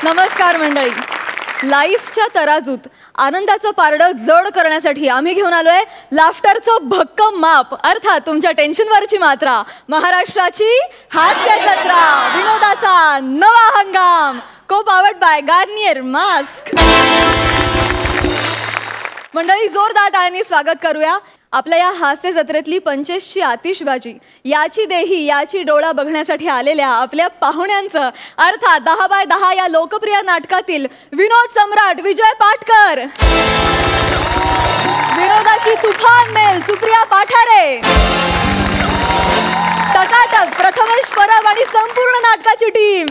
नमस्कार मंडळी. लाईफच्या तराजूत आनंदाचं पारडं जड करण्यासाठी आम्ही घेऊन आलोय लाफ्टरचं भक्कम माप, अर्थात तुमच्या टेन्शनवरची मात्रा. महाराष्ट्राची हास्य जत्रा, विनोदाचा नवा हंगाम, को पावर्ड बाय गार्नियर मास्क. मंडळी, जोरदार टाळ्यांनी स्वागत करूया आपल्या या हास्य जत्रेतली 25ची आतिषबाजी, याची देही याची डोळा बघण्यासाठी आलेल्या आपल्या पाहुण्यांचं, अर्थात 10x10 या लोकप्रिय नाटकातील विनोद सम्राट विजय पाटकर, विनोदाची तुफान मेल सुप्रिया पाठारे, टकाटक प्रथमेश परब आणि संपूर्ण नाटकाची टीम.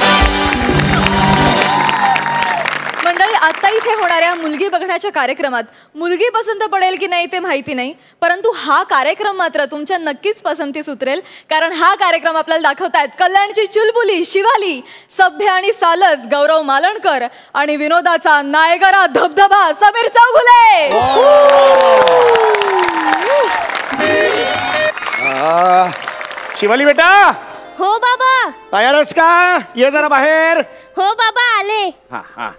मंडळी, आता इथे होणाऱ्या मुलगी बघण्याच्या कार्यक्रमात मुलगी पसंत पडेल की नाही ते माहिती नाही, परंतु हा कार्यक्रम मात्र तुमच्या नक्कीच पसंतीस उतरेल. कारण हा कार्यक्रम आपल्याला दाखवतायत कल्याणची चुलबुली शिवाली, सभ्य आणि सालस गौरव मालणकर आणि विनोदाचा नायगरा धबधबा समीर चौगुले. शिवाली बेटा. हो बाबा. तयार आहेस का? ये जरा बाहेर. हो बाबा, आले. हा हा,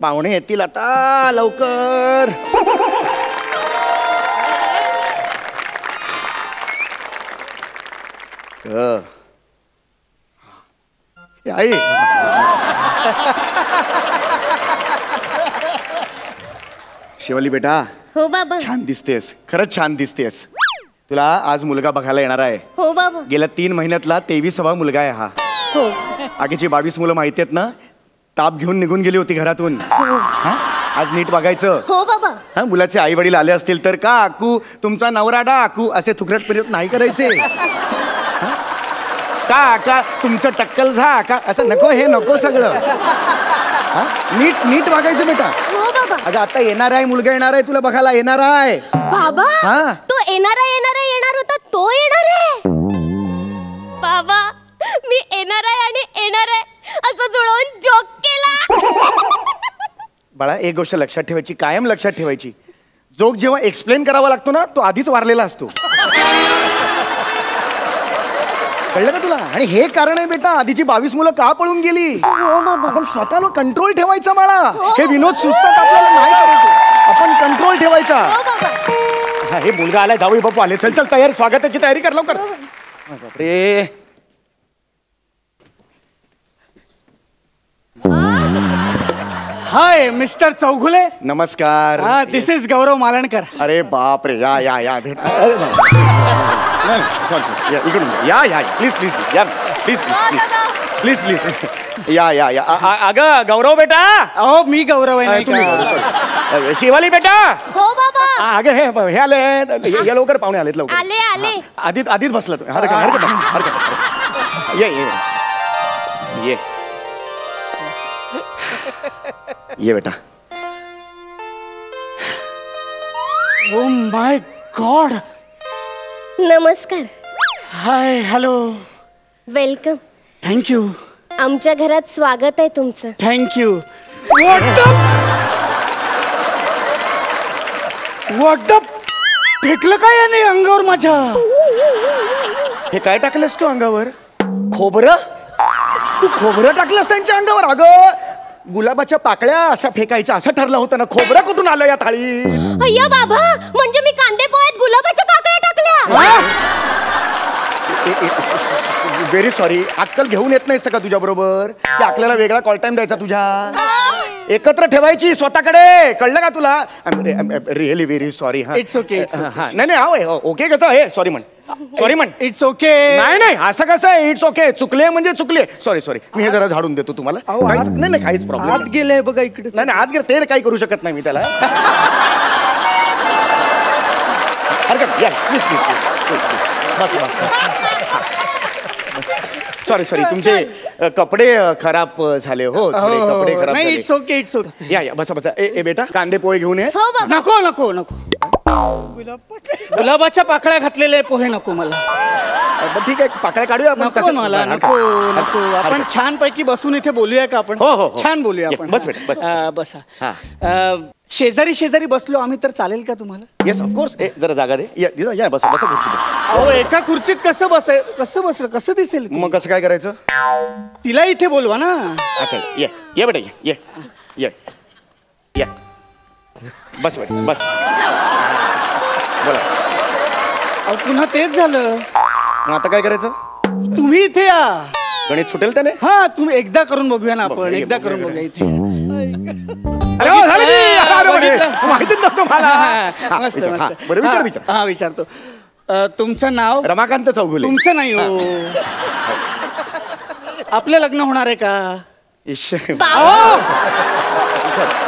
पाहुणे येतील आता, लवकर. आई शिवाली बेटा. हो बाबा. छान दिसतेस, खरंच छान दिसतेस. तुला आज मुलगा बघायला येणार आहे. हो बाबा. गेल्या 3 महिन्यातला 23वा मुलगा आहे हा. हो. आगीची 22 मुलं माहिती आहेत ना, ताप घेऊन निघून गेली होती घरातून. आज नीट बघायचं. हो बाबा. हा, मुलाचे आई वडील आले असतील तर काकू तुमचा नवरा डाकू असे थुकरट प्रयोग नाही करायचे. का तुमचं टक्कल झा का असं नको, हे नको सगळं. नीट नीट वागायचं बेटा. हो बाबा. अगं आता येणार आहे, मुलगा येणार आहे, तुला बघायला येणार आहे. बाबा, हा, तो येणार होता, तो येणार आहे. बाबा, मी येणार आहे असं जुळवून जोक केला. बाळा, एक गोष्ट लक्षात ठेवायची, कायम लक्षात ठेवायची, जोक जेव्हा एक्सप्लेन करावा लागतो ना, तो आधीच वारलेला असतो. कळलं का तुला? आणि हे कारण आहे बेटा, आधीची 22 मुलं का पळून गेली. आपण स्वतःला कंट्रोल ठेवायचा बाळा. हे विनोद सुचतात आपल्याला नाही करायचं, आपण कंट्रोल ठेवायचा. हा, हे मुलगा आलाय, जाऊ बापू आले. चल चल तयार, स्वागताची तयारी कर लवकर. बापरे. Hi mister Chougule. नमस्कार. This is Gaurav Malankar. अरे बाप रे, या या या भेट. अरे नाही, सॉरी इकडून या या, प्लीज प्लीज या, please please please please please या या या. अगं गौरव बेटा. हो, मी गौरव आहे. तुम्ही शिवाली बेटा. हो बाबा. अगं हे आले, या लवकर, पाहुणे आलेत लवकर. आले. आधीच बसला तू. हरकत ये ये बेटा. Oh my God. नमस्कार. हाय, हॅलो, वेलकम. थँक्यू. आमच्या घरात स्वागत आहे तुमचं. थँक्यू. व्हॉट फेकलं काय याने अंगावर माझ्या? हे काय टाकलंस तू अंगावर? खोबरं? तू खोबरं टाकलंस त्यांच्या अंगावर? अगं, गुलाबाच्या पाकळ्या अशा फेकायच्या असं ठरलं होतं ना, खोबरं कुठून आलं या थाळी? अय्या बाबा, म्हणजे मी कांदे पोह्यात गुलाबाच्या पाकळ्या टाकल्या? Very sorry. अक्कल घेऊन येत नाहीस का तुझ्या बरोबर? त्या अक्कलेला वेगळा कॉल टाइम द्यायचा तुझ्या, एकत्र ठेवायची स्वतःकडे. कळलं का तुला? Really very sorry. हा, इट्स ओके. नाही नाही, ओके कसं आहे? सॉरी म्हण, सॉरी म्हण. It's okay. नाही असं कसं आहे? It's okay. चुकले म्हणजे चुकले. सॉरी. मी हे जरा झाडून देतो तुम्हाला. नाही काहीच प्रॉब्लेम. आत गेले बघा इकडे. नाही आत गेले, ते काही करू शकत नाही मी त्याला. हरकत या, प्लीज बस. सॉरी तुमचे कपडे खराब झाले. हो, कपडे खराब झाले. It's okay. या बसा. ए बेटा, कांदे पोहे घेऊन ये. हो बाबा. नको. गुलाबाच्या पाकळ्या घातलेले पोहे नको मला. ठीक आहे, पाकळ्या काढूया आपण. नको. आपण छान पैकी बसून इथे बोलूया का आपण? हो. छान बोलूया आपण. बस बेटा, बस. बसा. शेजारी शेजारी बसलो आम्ही तर चालेल का तुम्हाला? Yes of course. जरा जागा दे. या बस बस. अहो एका खुर्चीत कसं बसलं कसं दिसेल ते? मग कसं काय करायचं? तिला इथे बोलवा ना. अच्छा ये बेटा ये बस बेटा बस. बोला. अहो पुन्हा तेच झालं. मग आता काय करायचं? तुम्ही इथे या. गणित सुटेल त्याने. हा तुम्ही एकदा करून बघूया ना आपण. एकदा करून बघूया इथे. अरे हो, झालं की? अरे बघितलं. माहितीच नव्हतं मला. मस्त विचार, मस्त. बरं विचार. हा विचारतो. तुमचं नाव? रमाकांत चौगुले. तुमचं नाही हो. आपलं लग्न होणार आहे का?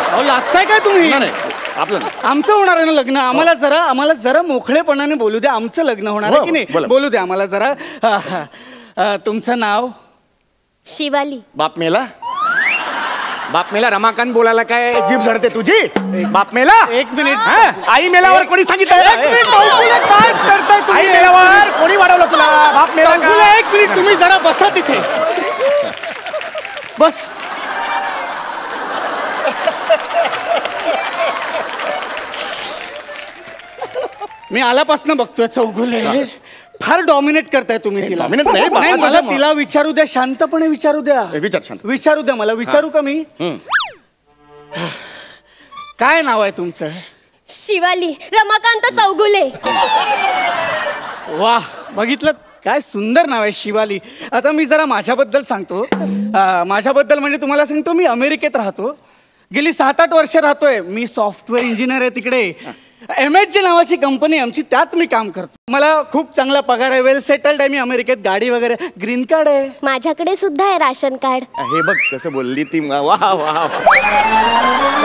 अहो लाजताय काय तुम्ही? नाही आपलं आमचं होणार आहे ना लग्न. आम्हाला जरा मोकळेपणाने बोलू द्या. आमचं लग्न होणार आहे की नाही बोलू द्या आम्हाला जरा. तुमचं नाव? शिवाली. बाप मेला रमाकांत बोलायला काय जीभ झडते तुझी? बाप मेला. एक मिनिट. आई मेल्यावर कोणी सांगितलं? काय करताय तुम्ही? आई मेल्यावर कोणी वाढवलं तुला? बाप मेला का? एक मिनिट तुम्ही जरा बसा तिथे. बस. मी आल्यापासून बघतोय चौगुले. फार डॉमिनेट करताय तुम्ही तिला. dominate नाही, नाही बापाचा मला जन्म. तिला विचारू द्या. शांतपणे विचारू द्या. विचार शांत. विचारू द्या मला. विचारू का मी? काय नाव आहे तुमचं? शिवाली रमाकांत चौगुले. वा बघितलं काय सुंदर नाव आहे शिवाली. आता मी जरा माझ्याबद्दल सांगतो. माझ्याबद्दल म्हणजे तुम्हाला सांगतो मी अमेरिकेत राहतो. गेली 7-8 वर्ष राहतोय. मी सॉफ्टवेअर इंजिनियर आहे तिकडे. MSG नावाची कंपनी आमची, त्यात मी काम करतो. मला खूप चांगला पगार आहे. वेल सेटल्ड आहे मी अमेरिकेत. गाडी वगैरे. ग्रीन कार्ड आहे. माझ्याकडे सुद्धा आहे राशन कार्ड. हे बघ कसं बोलली ती. वा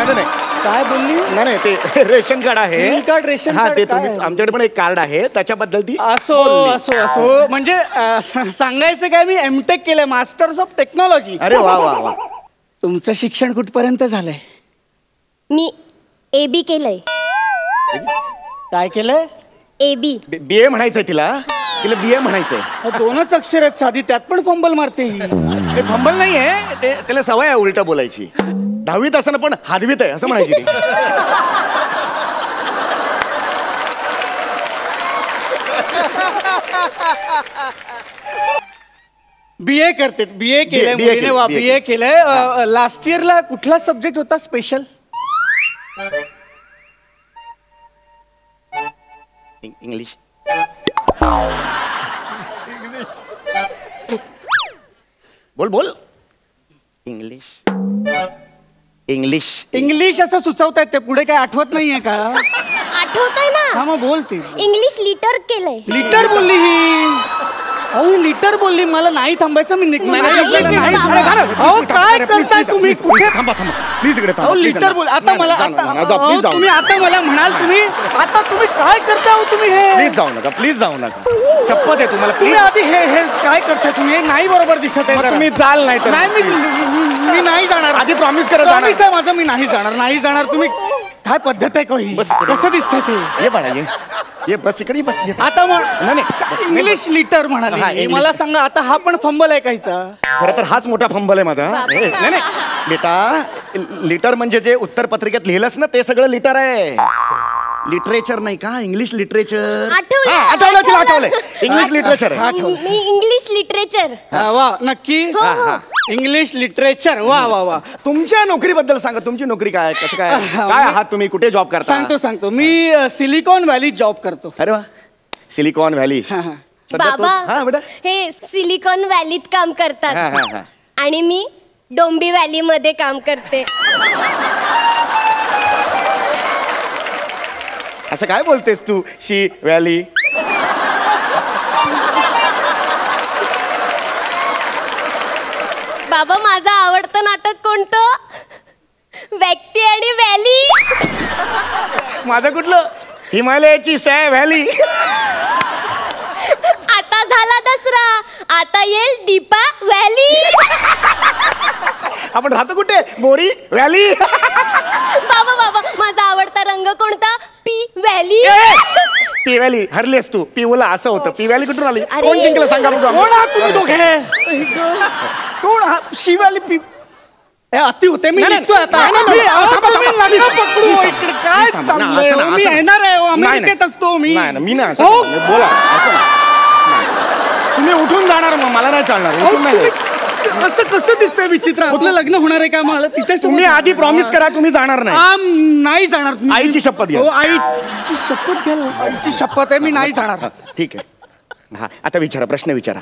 नाही काय बोलली? नाही ते रेशन कार्ड आहे. ग्रीन कार्ड रेशन हा कार्ड ते काय तुम्ही आहे? आमच्याकडे पण एक कार्ड आहे त्याच्याबद्दल ती असो असो असो. म्हणजे सांगायचं काय मी एमटेक केलंय. Masters of technology. अरे वा. तुमचं शिक्षण कुठपर्यंत झालंय? मी AB केलंय. काय केलंय? AB. BA म्हणायचंय तिला BA म्हणायचंय. 2च अक्षर आहेत साधी. त्यात पण फंबल मारते ही. ते फंबल नाहीये. ते त्याला सवय आहे उलट बोलायची. 10वीत असताना पण हादवीत आहे असं म्हणायची ती. BA करते. BA केलंय मुलीने. वा BA केलंय. लास्ट इयरला कुठला सब्जेक्ट होता स्पेशल? इंग्लिश. बोल इंग्लिश. इंग्लिश असं सुचवतायत ते. पुढे काय आठवत नाहीये का? आठवतंय ना? हा मग बोलते. इंग्लिश लिटर केलंय. लिटर बोलली ही. अहो लिटर बोलली. मला नाही थांबायचं. मी निघून अहो काय करताय तुम्ही? कुठे? थांबा प्लीज इकडे अहो लिटर बोल. आता मला तुम्ही आता मला म्हणाल तुम्ही आता तुम्ही काय करताय हो तुम्ही? हे प्लीज जाऊ नका. शपथ आहे तुम्हाला. तुम्ही आधी हे काय करताय तुम्ही? हे नाही बरोबर दिसत आहे. तुम्ही चाल नाही तर. नाही मी नाही जाणार. आधी प्रॉमिस करा. प्रॉमिस आहे माझं. मी नाही जाणार. तुम्ही काय पद्धत आहे काही? कसं दिसतंय ते? ये बाळा ये बस इकडे बस. आता इंग्लिश लिटर म्हणाले. मला सांगा आता हा पण फंबल आहे काहीचा? खरं तर हाच मोठा फंबल आहे माझा. नाही बेटा लिटर म्हणजे जे उत्तर पत्रिकेत लिहिलंस ना ते सगळं लिटर आहे. लिटरेचर नाही का? English literature. आठवलंय. इंग्लिश लिटरेचर आहे. मी इंग्लिश लिटरेचर. वा नक्की. English literature. वा. तुमच्या नोकरीबद्दल सांगा. तुमची नोकरी काय? कसं काय आहात तुम्ही? कुठे जॉब करता? सांगतो. मी सिलिकॉन व्हॅलीत जॉब करतो. अरे वा. Silicon valley. बाबा हे सिलिकॉन व्हॅलीत काम करतात आणि मी डोंबी व्हॅली मध्ये काम करते. असं काय बोलतेस तू? शी व्हॅली. बाबा माझं आवडतं नाटक कोणतं? व्यक्ती आणि व्हॅली. माझं कुठलं? हिमालयाची सॅ व्हॅली. आता झाला दसरा. आता येईल दीपा व्हॅली. आपण राहतो कुठे? बोरी व्हॅली. बाबा माझा आवडता रंग कोणता? P valley. P valley. हरलीस तू. पिवला असं होतं. पी व्हॅली कुठून आली? अरे. कोण जिंकलं सांगा बघू. कोण आहात तुम्ही दोघे? कोण आहात? शिवाली पी अति होते मी नाही, निघतोय आता. नाही, नाही, नाही, मी- अहो, थांबा, तुम्ही थांबा, नका please, पकडू please, इकडे. please, काय थांबा, ना, चाललंय? असं ना, मी असं ना. येणार आहे हो, नाही, अमेरिकेत नाही. असतो मी. नाही, नाही, मी नाही असं हो. नाही. बोला असं नाही. तुम्ही उठून जाणार मग मला नाही चालणार अहो, उठून नाही तुम्ही- जायचं. असं कसं दिसतंय विचित्र? आपलं लग्न होणार आहे का मला तिच्यासोबत? तुम्ही आधी प्रॉमिस करा तुम्ही जाणार नाही नाही जाणार. आईची शपथ घ्या. हो, आईची शपथ घ्या. आईची शपथ आहे, मी नाही जाणार. ठीक आहे हा आता विचारा प्रश्न विचारा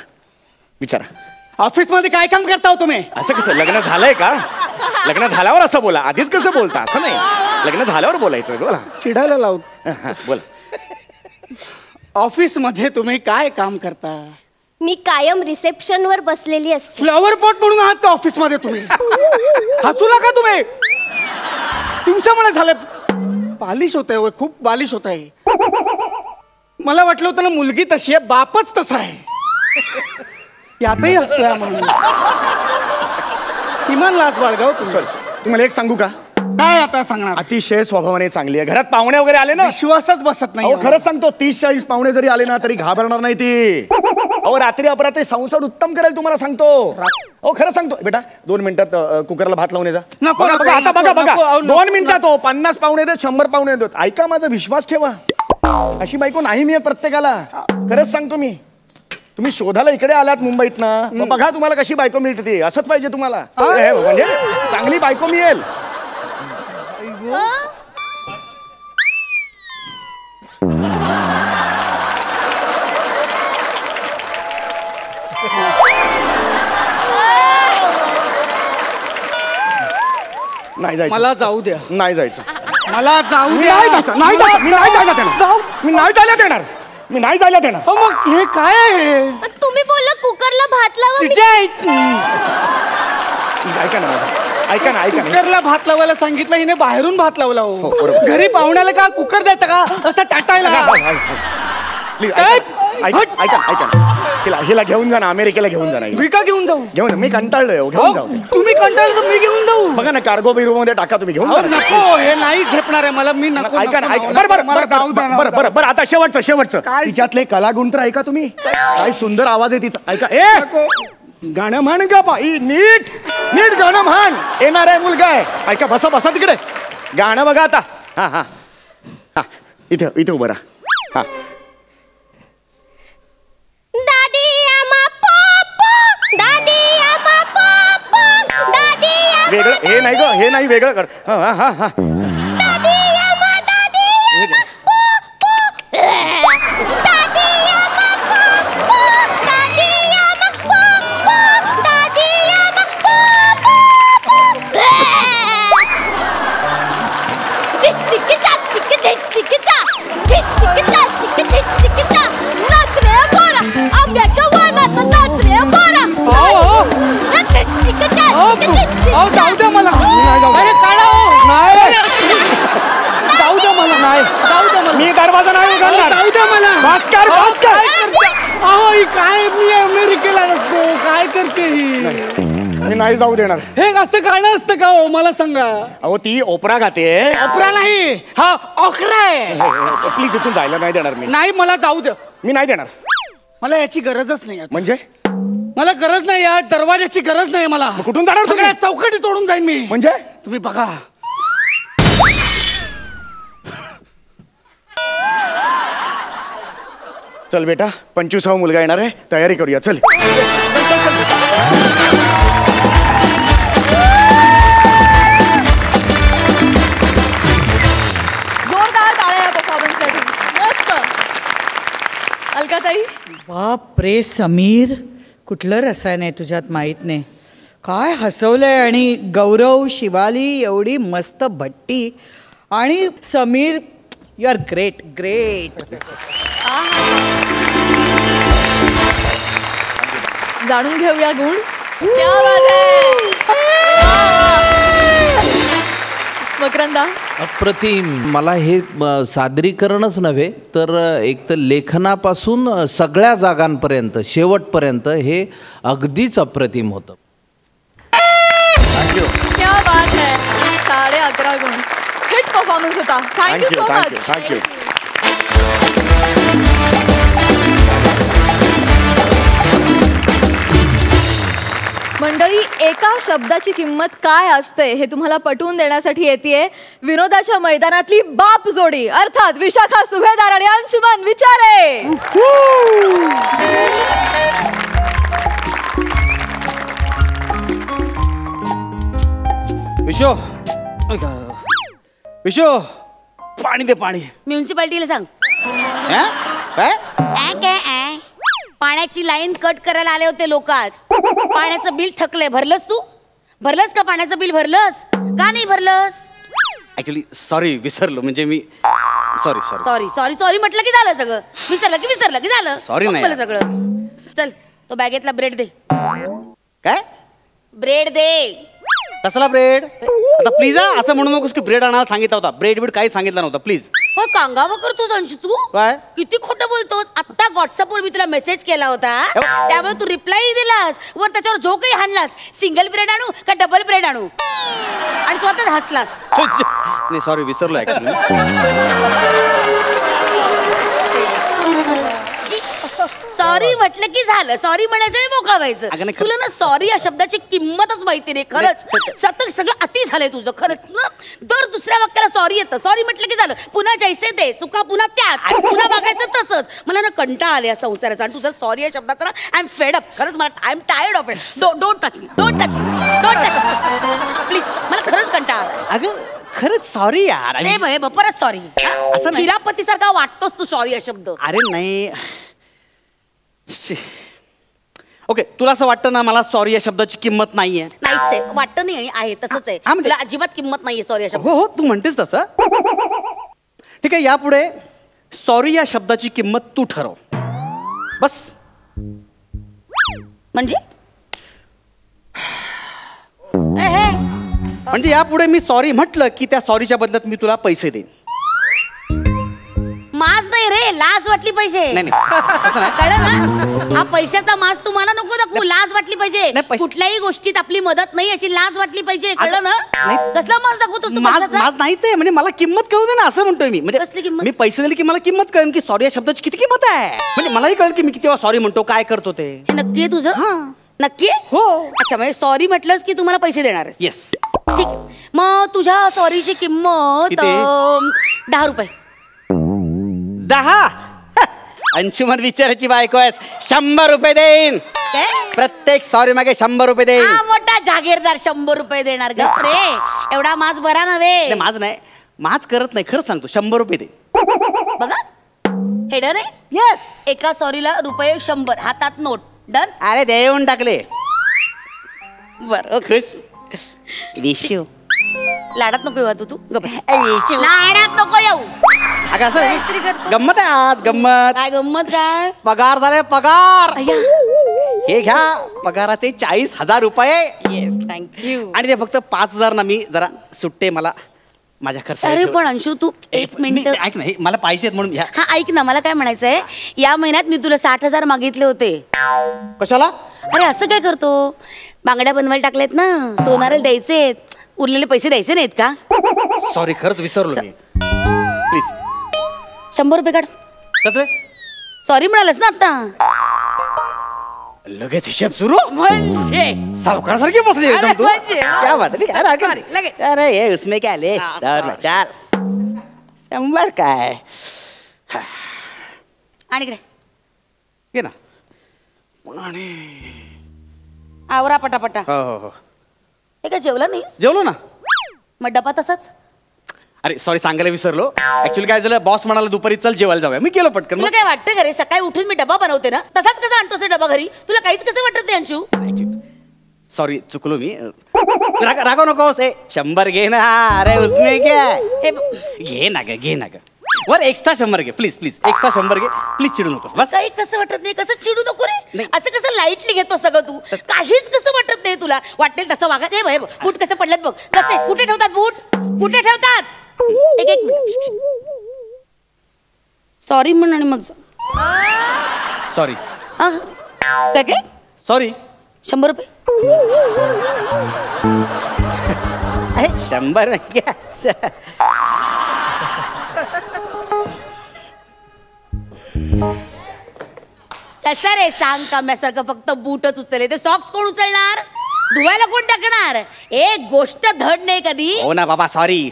ऑफिस मध्ये काय काम करता हो तुम्ही? असं कसं लग्न झालंय का लग्न झाल्यावर असं बोला आधीच कसं बोलता असं नाही लग्न झाल्यावर बोलायचं बोला चिडायला लावत. हा, बोला ऑफिस मध्ये तुम्ही काय काम करता? मी कायम रिसेप्शन वर बसलेली असते. फ्लॉवर पॉट म्हणून आहात ऑफिस मध्ये तुम्ही. हसू नका तुम्ही. तुमच्यामुळे झालं. बालिश होत आहे, खूप बालिश होत आहे. मला वाटलं होतं ना मुलगी तशी आहे, बापच तसा आहे. यातही हसतोय म्हणून. किमान लाज बाळगाव तुम्ही. सॉरी तुम्हाला एक सांगू का काय आता सांगणार? अतिशय स्वभावाने चांगली आहे घरात पाहुणे वगैरे आले ना विश्वासच बसत नाही. अहो खरंच सांगतो 30-40 पाहुणे जरी आले ना तरी घाबरणार नाही ती अहो रात्री अपरात्री संसार उत्तम करेल तुम्हाला सांगतो अहो खरं सांगतो बेटा 2 मिनिटात कुकरला भात लावून येजा नको, बघा, नको, बघा, आता बघा नको, बघा नको, 2 मिनिटात हो 50 पाहुणे येतात 100 पाहुणे येतात ऐका माझा विश्वास ठेवा अशी बायको नाही मिळत प्रत्येकाला खरंच सांगतो मी तुम्ही शोधाला इकडे आलात मुंबईत ना मग बघा तुम्हाला कशी बायको मिळते ती असंच पाहिजे तुम्हाला हे, म्हणजे चांगली बायको मिळेल नाही जायचं मला जाऊ द्या. नाही जायचं मला जाऊ मी द्या. नाही जायचं नाही जायचं मी नाही जायला देणार मी नाही जायला देणार मी नाही जायला देणार हो, मग हे काय आहे? तुम्ही बोलला कुकरला भात लावा. मी- तिच्या ऐका ना ऐका ना कुकरला भात लावायला सांगितलं हिने बाहेरून भात लावला हो, हो. बरोबर. घरी पाहुण्याला का कुकर द्यायचा का असं टाटायला? प्लीज ऐका हिला घेऊन जा ना अमेरिकेला घेऊन जा ना हिला. मी का घेऊन जाऊ? घेऊन मी कंटाळलोय हो, घेऊन जाऊ दे. तुम्ही कंटाळले तर मी घेऊन जाऊ. बघा ना कार्गो बिरो मध्ये टाका तुम्ही घेऊन अहो, जा ना. नको हे नाही झेपणार आहे मला. मी नको ऐका ना नको, ऐका नको, बरं बरं मला जाऊ द्या बरं ना. बरं बरं बरं आता शेवटचं काय? तिच्यातले कलागुण तर ऐका तुम्ही काय सुंदर आवाज आहे तिचा ऐका गाणं म्हण ग बाई नीट नीट गाणं म्हण येणार आहे मुलगा आहे ऐका बसा बसा तिकडे गाणं बघा आता हा हा हा इथे उभं राहा हा दादी आमा पोपो दादी आमा पोपो दादी आमा वेगळं हे नाही ग हे नाही वेगळं कर हा हा हा हा दादी आमा पोपो दादी आमा पोपो दादी आमा पोपो दादी आमा पोपो चिचिकिचा चिचिकिचा चिचिकिचा चिचिकिचा नाच रे मोरा आंब्याच्या वालात नाच रे मोरा चिचिकिचा अहो, जाऊ द्या मला. नाही जाऊ अरे काढा हो. नाही जाऊ द्या मला. नाही जाऊ द्या मला. मी दरवाजा नाही अहो, उघडणार जाऊ द्या मला. भास्कर, अहो, भास्कर. काय करते? अहो ही काय मी अमेरिकेला असतो काय करते ही? मी नाही जाऊ देणार हे असं गाणं असतं का हो मला सांगा. अहो ती ओपरा गाते ओपरा नाही हा ओखरा आहे. प्लीज इथून जायला नाही देणार मी नाही मला जाऊ द्या. मी नाही देणार मला याची गरजच नाही आता. म्हणजे मला गरज नाही या दरवाजाची गरज नाही मला. कुठून जाणार तुम्ही? सगळ्या चौकटी तोडून जाईन मी. म्हणजे तुम्ही बघा. चल बेटा 25वा मुलगा येणार आहे तयारी करूया चल चल चल चल जोरदार टाळ्या या परफॉर्मन्ससाठी मस्त अलकाताई बाप रे समीर कुठलं रसायन आहे तुझ्यात माहीत नाही काय हसवलंय आणि गौरव शिवाली एवढी मस्त भट्टी आणि Sameer you are great great जाणून घेऊया गुण क्या बात आहे. मकरंदा अप्रतिम मला हे सादरीकरणच नव्हे तर एक तर लेखनापासून सगळ्या जागांपर्यंत शेवटपर्यंत हे अगदीच अप्रतिम होतं. क्या बात है 11.5 गुण हिट परफॉर्मन्स होता. Thank you thank you so thank you much. Thank you मंडळी, एका शब्दाची किंमत काय असते हे तुम्हाला पटवून देण्यासाठी येतेय विनोदाच्या मैदानातली बाप जोडी, अर्थात विशाखा सुभेदार आणि अंशुमन विचारे. विशो पाणी दे पाणी. म्युन्सिपाल्टीला सांग. काय पाण्याची लाईन कट करायला आले होते लोक आज. पाण्याचं बिल थकलंय. भरलंस तू? भरलंस का पाण्याचं बिल? भरलंस का नाही भरलंस? ऍक्च्युली सॉरी विसरलो. म्हणजे मी sorry sorry sorry sorry sorry म्हटलं की झालं सगळं. विसरलं की झालं. Sorry नाही. मला सगळं. चल तो बॅगेतला ब्रेड दे. काय ब्रेड दे. कसला ब्रेड? आता प्लीज असं म्हणू नकोस की ब्रेड आणायला सांगितला होता. ब्रेड बीड काही सांगितलं नव्हतं प्लीज. हो कांगावा करतोस अंशू तू. काय? किती खोटं बोलतोस. आता व्हॉट्सअपवर मी तुला मेसेज केला होता त्यामुळे तू रिप्लाय दिलास. वर त्याच्यावर जो काही हाणलास, सिंगल ब्रेड आणू का डबल ब्रेड आणू, आणि स्वतःच हसलास. नाही सॉरी विसरलो ऍक्च्युली. सॉरी म्हटलं की झालं. सॉरी म्हणायचं आणि मोकळा व्हायचं. अगं नाही, तुला ना सॉरी या शब्दाची किंमतच माहिती नाही. खरंच सतत सगळं अति झालंय तुझं. खरंच ना दर दुसऱ्या वाक्याला सॉरी येतं. सॉरी म्हटलं की झालं. पुन्हा जैसे ते चुका पुन्हा त्याच, आणि पुन्हा बघायचं तसंच. मला ना कंटाळा आले या संसाराचा. आणि तुझं सॉरी या शब्दाचा ना आय एम फेड अप. खरंच मला I am tired of it. Don't touch me. Don't touch please. मला खरंच कंटाळा आलाय. अगं खरंच सॉरी यार. नाही परत सॉरी. असं नाही. खिरापती सारखा वाटतोस तू सॉरी या शब्द. अरे नाही. ओके तुला असं वाटतं ना मला सॉरी या शब्दाची किंमत नाहीये? नाहीच आहे. वाटतं नाही आणि आहे तसंच आहे. म्हणजे- तुला अजिबात किंमत नाहीये सॉरी या शब्द. हो तू म्हणतेस तसं. ठीक आहे यापुढे सॉरी या शब्दाची किंमत तू ठरव बस. म्हणजे म्हणजे यापुढे मी सॉरी म्हटलं की त्या सॉरीच्या बदल्यात मी तुला पैसे देईन. माज नाही रे, लाज वाटली पाहिजे. नाही तसं नाही. कळलं ना? हा पैशाचा माज तुम्हाला नको दाखवू. लाज वाटली पाहिजे. नाही, कुठल्याही गोष्टीत आपली मदत नाही याची लाज वाटली पाहिजे. कळलं ना? नाही. कसला माज दाखवतो तू माझ पैशाचा? माझ नाहीच आहे. म्हणजे मला किंमत कळू दे ना असं म्हणतोय मी. कसली म्हणजे किंमत? मी पैसे दिले की मला किंमत कळेल की सॉरी या शब्दाची किती किंमत आहे. म्हणजे मलाही कळेल की मी किती सॉरी म्हणतो काय करतो ते. हे नक्की आहे तुझं? नक्की आहे? हो. अच्छा म्हणजे सॉरी म्हटलंस की तुम्हाला पैसे देणार आहेस. येस. ठीक आहे. मग तुझ्या सॉरीची किंमत किती? 10 रुपये. 10? अंशुमन विचाराची बायको आहेस. 100 रुपये देईन. काय? प्रत्येक सॉरी मागे 100 रुपये देईन. हा मोठा जागीरदार 100 रुपये देणार गप रे. एवढा माज बरा नव्हे. नाही, माझ नाही. माझ करत नाही. खरं सांगतो 100 रुपये दे. बघा हेडर आहे. येस. एका सॉरीला रुपये 100. हातात नोट. डन. अरे देऊन टाकले. बर खुश. विशू लाडात नको येऊ तू. गप बस. विशू. लाडात नको येऊ. अगं असं काहीतरी नाही. करतो. गंमत आहे आज गंमत. काय गंमत काय? पगार झाले पगार. अय्या. हे घ्या पगाराचे 40,000 रुपये. Yes thank you. आणि ते फक्त 5,000 ना मी जरा सुट्टे मला माझ्या खर्च. अरे पण अंशू तू एक मिनिट ऐक ना हे मला पाहिजेत म्हणून घ्या. हा ऐक ना. मला काय म्हणायचंय, या महिन्यात मी तुला 60,000 मागितले होते. कशाला? अरे असं काय करतो? बांगड्या बनवायला टाकलेत ना, सोनाराला द्यायचेत. उरलेले पैसे द्यायचे नाहीत का? सॉरी खरंच विसरलो मी. प्लीज 100 रुपये काढ. कसं? सॉरी म्हणालस ना आता. लगेच हिशेब सुरू. म्हणजे सावकारासारखी बसली एकदम अरे तू. म्हणजे. क्या बात है. अरे Sorry, लगेच. अरे ये उसमें क्या ले. चार 100 काय आणि इकडे घे ना. आणि आवरा पटापटा. हो हो हो हे काय जेवला नाहीस? जेवलो ना. मग डबा तसाच? अरे सॉरी सांगायला विसरलो. ऍक्च्युली काय झालं बॉस म्हणाला दुपारी चल जेवायला जाऊया. मी गेलो पटकन. तुला काय वाटतं का रे, सकाळी उठून मी डबा बनवते ना, तसाच कसा आणतोस रे डबा घरी? तुला काहीच कसं वाटत नाही अंशू? सॉरी चुकलो मी. रागव नकोस. 100 घे ना. अरे उसमें क्या हे घे ना ग. वर एक्स्ट्रा 100 घे प्लीज प्लीज. एक्स्ट्रा 100 घे प्लीज. चिडू नकोस बस. काही कसं वाटत नाही. कसं चिडू नको रे. नाही. असं कसं लाईटली घेतो सगळं तू? काहीच कसं वाटत नाही तुला. वाटेल तसं वागत. हे बूट कसे पडलेत बघ. कसे कुठे ठेवतात बूट? कुठे ठेवतात? एक मिनिट. सॉरी म्हण आणि मग सॉरी काय काय सॉरी. 100 रुपये. अरे 100 घ्या. कसं रे सांग काम्यासारखं फक्त बूटच उचलले, ते सॉक्स कोण उचलणार? धुवायला कोण टाकणार? एक गोष्ट धड नाही कधी. हो ना बाबा सॉरी.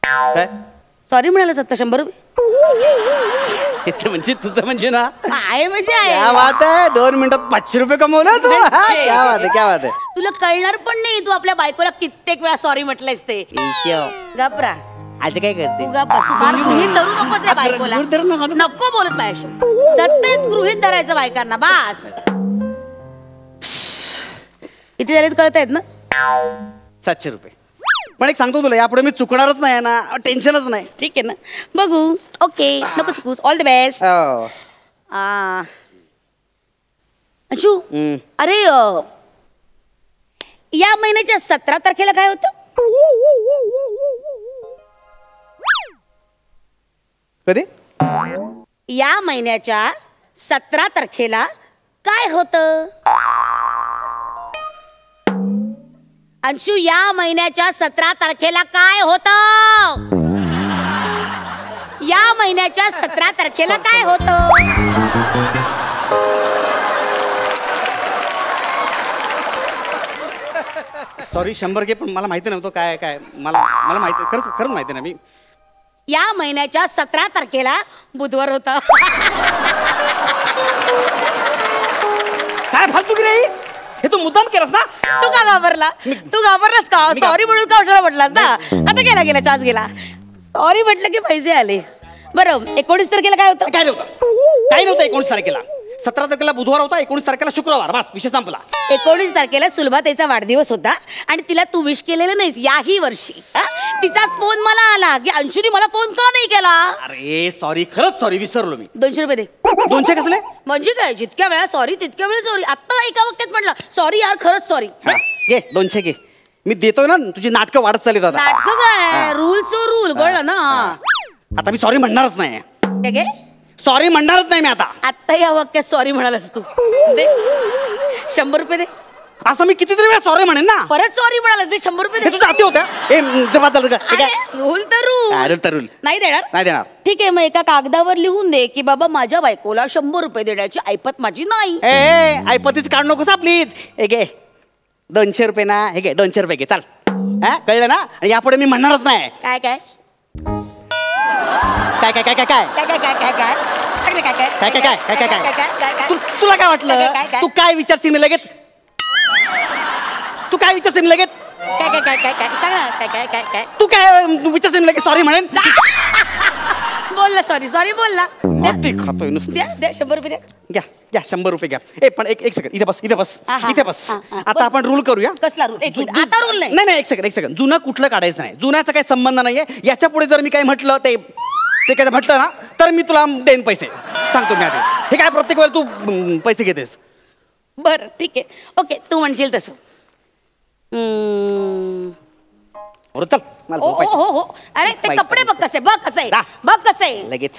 काय सॉरी म्हणाला 100 रुपये. म्हणजे तुझं म्हणजे ना आहे म्हणजे क्या आहे. बात आहे. 2 मिनिटात 500 रुपये कमवला तू. क्या बात आहे, क्या बात आहे. तुला कळणार पण नाही तू आपल्या बायकोला कित्येक वेळा सॉरी म्हटलंयस ते. गपरा आज काय करते? तू गप बस. फार गृहीत धरू नकोस रे बायकोला. नको बोलत माझ्याशी. सतत गृहीत धरायचं बायकांना बास. किती झालेत कळतायत ना? 700 रुपये. पण एक सांगतो तुला, यापुढे मी चुकणारच नाही ना, टेन्शनच नाही. ठीक आहे ना, बघू. ओके, नको चुकूस. All the best. अंशू, अरे या महिन्याच्या 17 तारखेला काय होतं? कधी? या महिन्याच्या 17 तारखेला काय होतं? अंशू, या महिन्याच्या 17 तारखेला काय होतं? या महिन्याच्या 17 तारखेला काय होतं? सॉरी 100 घे, पण मला माहिती नव्हतं काय काय. मला माहिती, खरंच माहिती नाही. मी या महिन्याच्या 17 तारखेला बुधवार होता. काय फालतू की रे? हे तू मुद्दाम केलंस ना? तू का घाबरला? तू घाबरलास का? सॉरी म्हणून का उशाला म्हटलास ना? आता गेला चान्स गेला. सॉरी म्हटलं की पैसे आले. बरं, 19 तारखेला काय होतं? काय नव्हतं. 19 तारखेला. 17 तारखेला बुधवार होता, 19 तारखेला शुक्रवार. बस विषय संपला. 19 तारखेला सुलभाताईचा वाढदिवस होता आणि तिला तू विश केलेलं नाहीस याही वर्षी. तिचाच फोन मला आला की अंशुनी मला फोन का नाही केला. अरे सॉरी, खरंच सॉरी, विसरलो मी. 200 रुपये दे. 200 कसले? म्हणजे काय, जितक्या वेळा सॉरी तितक्या वेळा सॉरी. आता एका वाक्यात म्हटलं सॉरी यार, खरंच सॉरी. घे 200 घे. मी देतोय ना, तुझी नाटकं वाढत चालली दादा. नाटक काय, रूल सो रूल, कळलं ना? आता मी सॉरी म्हणणारच नाही. ते घे. सॉरी म्हणणारच नाही मी आता. आता या वाक्यात सॉरी म्हणालास तू. दे 100 रुपये दे. असं मी कितीतरी वेळा सॉरी म्हणेन ना. परत सॉरी म्हणालास, दे 100 रुपये हे दे. तुझं अति होत्या. जमा चालतं का? रूल तर रूल. नाही देणार. नाही देणार. ठीक आहे, मग एका कागदावर लिहून दे की बाबा माझ्या बायकोला 100 रुपये देण्याची ऐपत माझी नाही. ऐपतीच काढ नकोस प्लीज. हे घे 200 रुपये ना. हे घे 200 रुपये घे. चाल, कळलं ना? आणि यापुढे मी म्हणणारच नाही. काय काय काय काय काय काय काय काय काय काय काय काय सगळे काय काय काय काय काय काय काय काय तुला काय वाटलं? तू काय विचारशील मी लगेच? तू काय विचारशील मी लगेच? काय काय काय काय काय सांग ना. काय काय काय काय तू काय विचारशील मी लगेच सॉरी म्हणेन? बोलला सॉरी बोलला. ते खातोय नुसतं. द्या 100 रुपये द्या. घ्या 100 रुपये घ्या. पण एक सेकंड, इथे बस इथे बस. आता आपण रूल करूया. कसला रूल? एक मिनिट, आता रूल नाही. नाही एक सेकंड. जुनं कुठलं काढायचं नाही. जुन्याचा काही संबंध नाहीये. याच्या पुढे जर मी काही म्हटलं ते काय म्हटलं ना, तर मी तुला देईन पैसे. सांगतो मी आधीच. हे काय प्रत्येक वेळेला तू पैसे घेतेस? बरं ठीक आहे, ओके, तू म्हणशील तसं. चल मला झोपायचं. हो. अरे ते कपडे बघ कसे, बघ कसे लगेच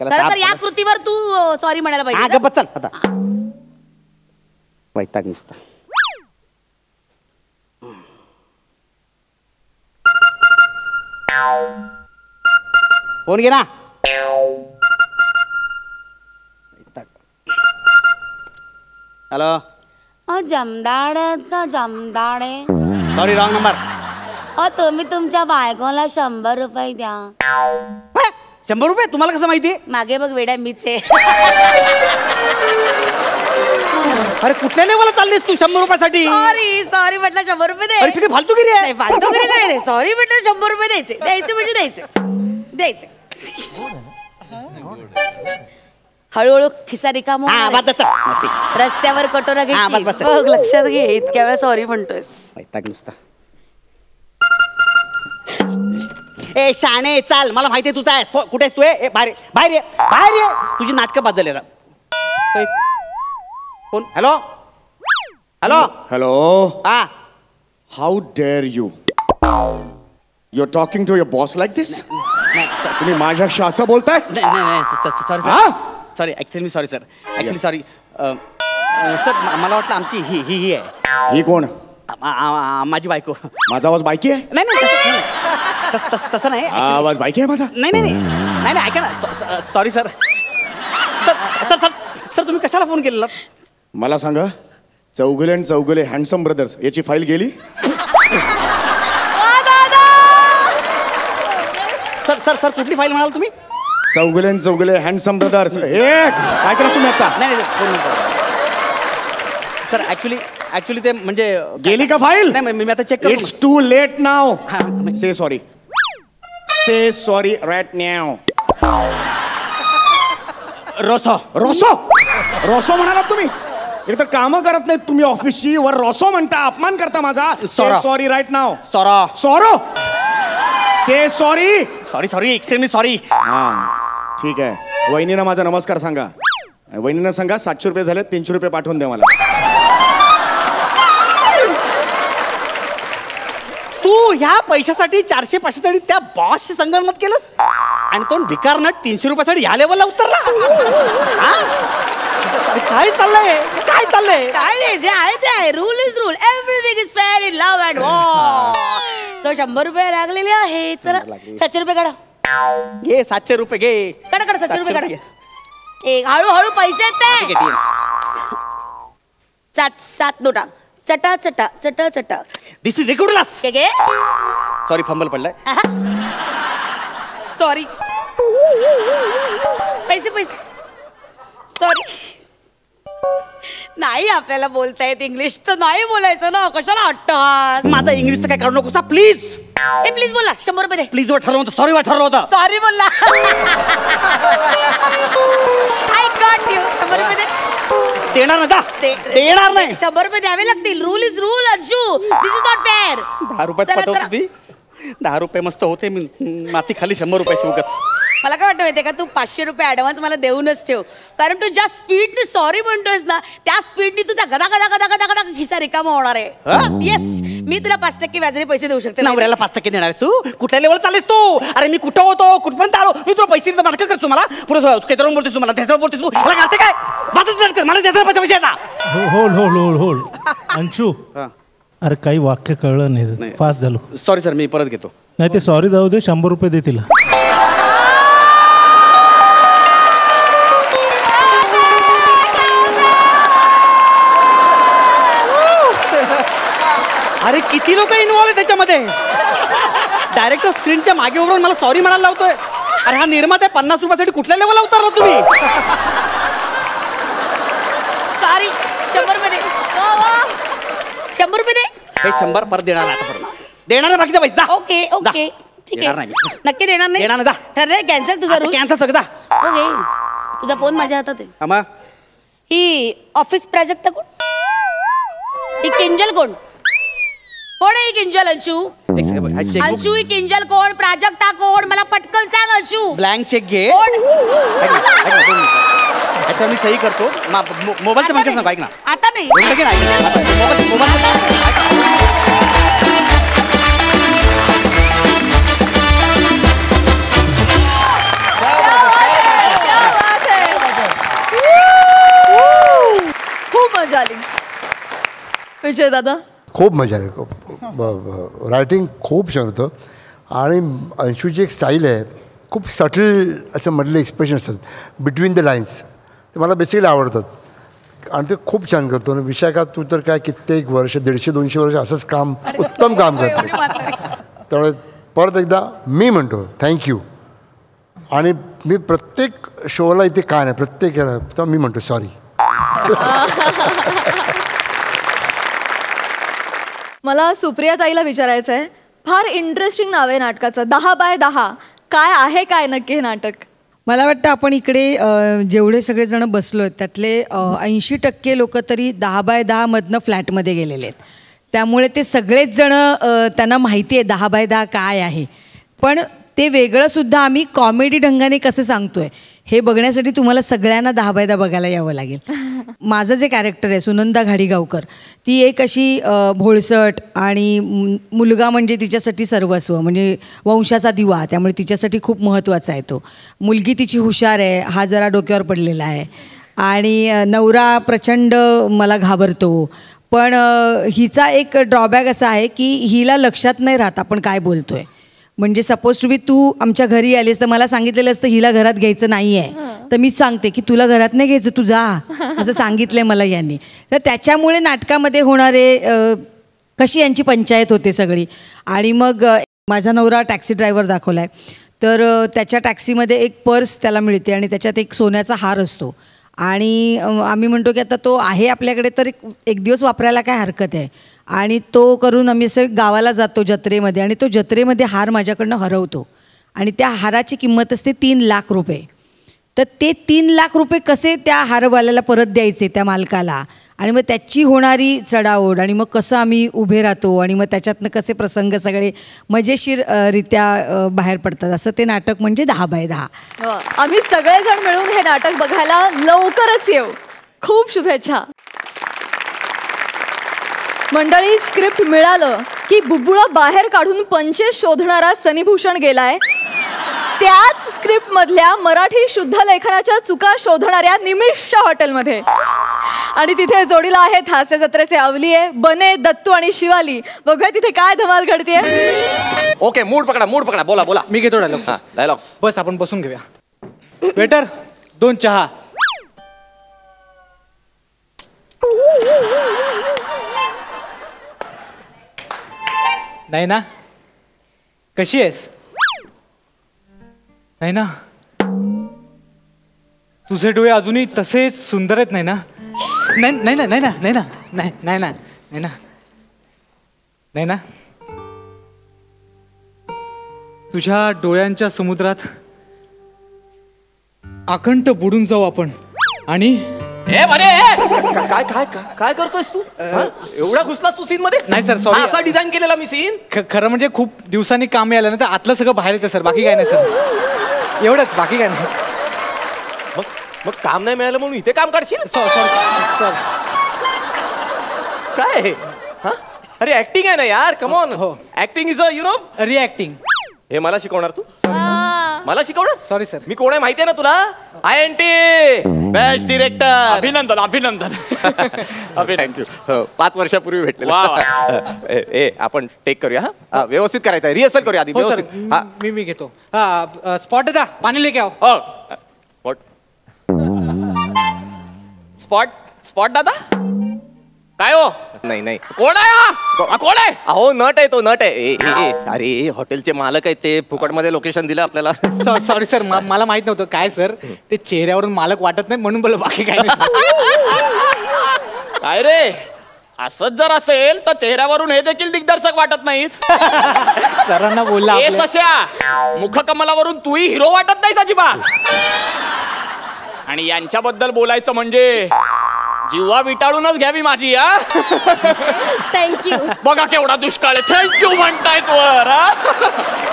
खरं तर या कृतीवर तू सॉरी म्हणायला पाहिजे. गप्प चल आता. वैताग नुसता. फोन घे ना. हॅलो. जमदाड्याचा जमदाडे. Sorry, wrong number. तुम्ही तुमच्या बायकोला 100 रुपये द्या. 100 रुपये? तुम्हाला कसं माहिती? मागे बघ वेड्या, मीच आहे. अरे कुठल्या लेवलला चाललीस तू 100 रुपयासाठी? सॉरी म्हटलं 100 रुपये दे. अरे तुझी फालतूगिरी आहे. फालतूगिरी काय रे? सॉरी म्हटलं 100 रुपये द्यायचे म्हणजे द्यायचे. हळूहळू खिसा रिकामा होणार. रस्त्यावर कटोरा घ्यायची. बघ, लक्षात घे, इतक्या वेळा सॉरी म्हणतोयस. वैताग नुसता. ए शाणे, चाल, मला माहिती आहे तुझा आहेस. कुठेस तू? बाहेर ये. तुझी नाटकं बाद झाली. फोन. हॅलो. हा. How dare you are talking to your boss like this? तुम्ही माझ्याशी असं बोलताय? नाही सॉरी ऍक्च्युली मी सॉरी सर मला वाटलं आमची ही आहे. ही कोण? माझी बायको. माझा आवाज बायकी आहे? नाही तसं नाही. आवाज बायकी आहे माझा? नाही ऐका ना. सॉरी सर तुम्ही कशाला फोन केलेला? मला सांगा, चौगुले आणि चौगुले हँडसम ब्रदर्स याची फाईल गेली? सर सर सर कुठली फाईल म्हणाल तुम्ही? चौगुले आणि चौगुले हँडसम ब्रदर्स. काय करा तुम्ही आता? नाही सर ऍक्च्युली ते म्हणजे गेली का फाईल? नाही मी आता चेक करतो. इट्स टू लेट नाव. हा. से सॉरी. से सॉरी राईट नाव. रोसो रोसो रोसो म्हणालात तुम्ही? एक तर कामं करत नाहीत तुम्ही ऑफिसची, वर रोसो म्हणता, अपमान करता माझा. सॉरी राईट नाव. सॉरा सॉरो. से सॉरी. Sorry extremely sorry. हा ठीक आहे. वहिनीनं माझा नमस्कार सांगा. वहिनीनं सांगा 700 रुपये झाले, 300 रुपये पाठवून द्या मला. तू ह्या पैशासाठी 400-500 साठी त्या बॉसशी संगनमत केलंस आणि तो भिकार नट 300 रुपयासाठी ह्या लेवलला उतरला. काय चाललंय काय नाही, जे आहे ते आहे. Rule is rule. Everything is fair in love and war. So 100 रुपये लागलेले आहे. चला 700 रुपये काढा. घे 700 रुपये घे. काढा 700 रुपये काढा. एक हळूहळू पैसे येते. 7 नोटा. चटा चटा चटा चटा. दिस इज रिडिक्युलस. घे. सॉरी फंबल पडलाय. सॉरी. पैसे सॉरी. नाही आपल्याला बोलता येत इंग्लिश, तर नाही बोलायचं ना. कशाला हट्टहास? माझा इंग्लिशचं काय काढू नकोस प्लीज. ए प्लीज बोला. 100 रुपये दे. प्लीज ठरवलं होतं. सॉरी ठरवलं होतं. सॉरी बोलला. I got you. 100 रुपये दे. देणार ना? देणार नाही. 100 रुपये द्यावे लागतील. Rule is rule Anshu. This is not fair. 10 रुपयात पाठवत होती. 10 रुपये मस्त होते. माती खाली 100 रुपयाची उगाच. मला काय वाटतं माहितीये का, तू 500 रुपये ऍडव्हान्स मला देऊनच ठेव. कारण तू ज्या स्पीडने सॉरी म्हणतोयस ना, त्या स्पीडने तुझा गदा गदा गदा गदा गदा खिसा रिकामा होणार आहे. येस, मी तुला 5% व्याजाने पैसे देऊ शकते. नवऱ्याला 5% देणार आहेस तू? कुठल्या लेवल चालेस तू? अरे मी कुठं होतो, कुठपर्यंत आलो? मी तुला पैसे नाटक करतो. मला पुढे काहीतरी बोलतोस तू. मला त्याच्यावर बोलतोस तू. मला करते काय? मला त्याचा पैसे आता. होल्ड अंशू, अरे काही वाक्य कळलं नाही. फास्ट झालो. सॉरी सर, मी परत घेतो. नाही ते सॉरी जाऊ दे. 100 रुपये दे तिला. अरे किती लोक इन्व्हॉल्व आहे त्याच्यामध्ये. डायरेक्टर स्क्रीनच्या मागे उभं मला सॉरी म्हणायला लावतोय. अरे हा निर्माता 50 रुपयासाठी कुठल्या लेवलला उतरला तुम्ही? सॉरी. 100 रुपये दे. 100 रुपये दे. हे 100 परत देणार नाही. आता परत देणार नाही. बाकीचा पैसा. ओके ओके ठीक देणार आहे. नाही. नक्की देणार नाही. देणार नाही. जा. ठरलंय कॅन्सल तुझा रूल. कॅन्सल सगळं. जा. ओके. तुझा फोन माझ्या हातात आहे. आम्हा ही ऑफिस प्राजक्ता कोण? ही किंजल कोण? कोण आहे ही किंजल? अंशू. अंशू ही किंजल कोण? प्राजक्ता कोण? मला पटकन सांग अंशू. ब्लँक चेक घे. कोण? अच्छा मी सही करतो. मोबाईलचं म्हणतेस ना. ऐक ना. आता नाही. खूप मजा आली. विजय दादा? खूप मजा आली. रायटिंग खूप छान होतं. आणि अंशूची एक स्टाईल आहे, खूप सटल असं मधले एक्सप्रेशन असतात बिटवीन द लाईन्स, ते मला बेसिकली आवडतात आणि ते खूप छान करतो. आणि विशाखा तू तर काय कित्येक वर्ष 150-200 वर्ष असंच काम, उत्तम काम करतो. त्यामुळे परत एकदा मी म्हणतो थँक्यू. आणि मी प्रत्येक शोला इथे काय नाही, प्रत्येक तर मी म्हणतो सॉरी. मला सुप्रिया ताईला विचारायचं आहे, फार इंटरेस्टिंग नाव आहे नाटकाचं, 10/10. काय आहे काय नक्की हे नाटक? मला वाटतं आपण इकडे जेवढे सगळेजण बसलो आहेत त्यातले 80% लोक तरी 10/10 मधनं फ्लॅटमध्ये गेलेले आहेत. त्यामुळे ते सगळेच जण त्यांना माहिती आहे 10/10 काय आहे. पण ते वेगळं सुद्धा आम्ही कॉमेडी ढंगाने कसं सांगतोय हे बघण्यासाठी तुम्हाला सगळ्यांना 10/10 बघायला यावं लागेल. माझं जे कॅरेक्टर आहे सुनंदा घाडीगावकर, ती एक अशी भोळसट आणि मुलगा म्हणजे तिच्यासाठी सर्वस्व, म्हणजे वंशाचा दिवा, त्यामुळे तिच्यासाठी खूप महत्त्वाचा आहे तो. मुलगी तिची हुशार आहे, हा जरा डोक्यावर पडलेला आहे. आणि नवरा प्रचंड मला घाबरतो. पण हिचा एक ड्रॉबॅक असा आहे की हिला लक्षात नाही राहत आपण काय बोलतोय. म्हणजे सपोज टू बी तू आमच्या घरी आलीस तर मला सांगितलेलं असतं हिला घरात घ्यायचं नाही आहे, तर मी सांगते की तुला घरात नाही घ्यायचं, तू जा, असं सांगितलंय मला यांनी. तर त्याच्यामुळे नाटकामध्ये होणारे कशी यांची पंचायत होते सगळी. आणि मग माझा नवरा टॅक्सी ड्रायव्हर दाखवलाय, तर त्याच्या टॅक्सीमध्ये एक पर्स त्याला मिळते आणि त्याच्यात एक सोन्याचा हार असतो. आणि आम्ही म्हणतो की आता तो आहे आपल्याकडे, तर एक दिवस वापरायला काय हरकत आहे. आणि तो करून आम्ही असं गावाला जातो जत्रेमध्ये, आणि तो जत्रेमध्ये हार माझ्याकडनं हरवतो. आणि त्या हाराची किंमत असते 3 लाख रुपये. तर ते 3 लाख रुपये कसे त्या हारवाल्याला परत द्यायचे त्या मालकाला, आणि मग त्याची होणारी चढाओढ, आणि मग कसं आम्ही उभे राहतो, आणि मग त्याच्यातनं कसे प्रसंग सगळे मजेशीर रित्या बाहेर पडतात. असं ते नाटक म्हणजे 10/10. आम्ही सगळेजण मिळून हे नाटक बघायला लवकरच येऊ. खूप शुभेच्छा. मंडळी, स्क्रिप्ट मिळालं की बुबुळा बाहेर काढून पंचे शोधणारा सनीभूषण गेलाय त्याच स्क्रिप्ट मधल्या मराठी शुद्ध लेखनाच्या चुका शोधणाऱ्या निमिषच्या हॉटेलमध्ये. आणि तिथे जोडीला आहेत हास्य जत्रेचे अवलिये बने, दत्तू आणि शिवाली. बघूया तिथे काय धमाल घडतेय. ओके, मूड पकडा, बोला. मी घेतो डायलॉग. बस आपण बसून घेऊया. वेटर, 2 चहा. नाही ना, कशी आहेस? नाही ना, तुझे डोळे अजूनही तसेच सुंदर आहेत. नाही ना, नाही ना, तुझ्या डोळ्यांच्या समुद्रात अखंड बुडून जाऊ आपण. आणि काय करतोयस तू? एवढा घुसलास तू सीन मध्ये? नाही सर, सॉरी. असा डिझाईन केलेला मी सीन. खरं म्हणजे खूप दिवसांनी काम आलं ना, तर आतलं सगळं बाहेर येतं सर. बाकी काय नाही सर, एवढंच, बाकी काय नाही. मग काम नाही मिळालं म्हणून इथे काम काढशील? सर काय? अरे ऍक्टिंग आहे ना यार, come on. Acting is a reacting. हे मला शिकवणार तू? मला शिकवणार? Sorry sir. मी कोण आहे माहिती आहे ना तुला? INT best director. अभिनंदन. थँक्यू. 5 वर्षापूर्वी भेटले. आपण टेक करूया. हा, व्यवस्थित करायचं आहे. रिहर्सल करूया आधी. मी घेतो. स्पॉट दादा, पाणी लेके आओ. स्पॉट दादा, काय हो? नाही, कोण आहे? कोण आहे? अहो, नट आहे तो, नट आहे. अरे, हॉटेलचे मालक आहेत ते. फुकटमध्ये लोकेशन दिलं आपल्याला. सॉरी सर, मला माहित नव्हतं. काय सर, ते चेहऱ्यावरून मालक वाटत नाही म्हणून बोल, बाकी काय नाही. काय रे, असंच जर असेल तर चेहऱ्यावरून हे देखील दिग्दर्शक वाटत नाहीत. सरांना बोलला मुखकमलावरून तूही हिरो वाटत नाहीस अजिबात. आणि यांच्याबद्दल बोलायचं म्हणजे जीवा विटाळूनच घ्यावी माझी. थँक्यू. बघा केवढा दुष्काळ आहे. थँक्यू म्हणतायत वर.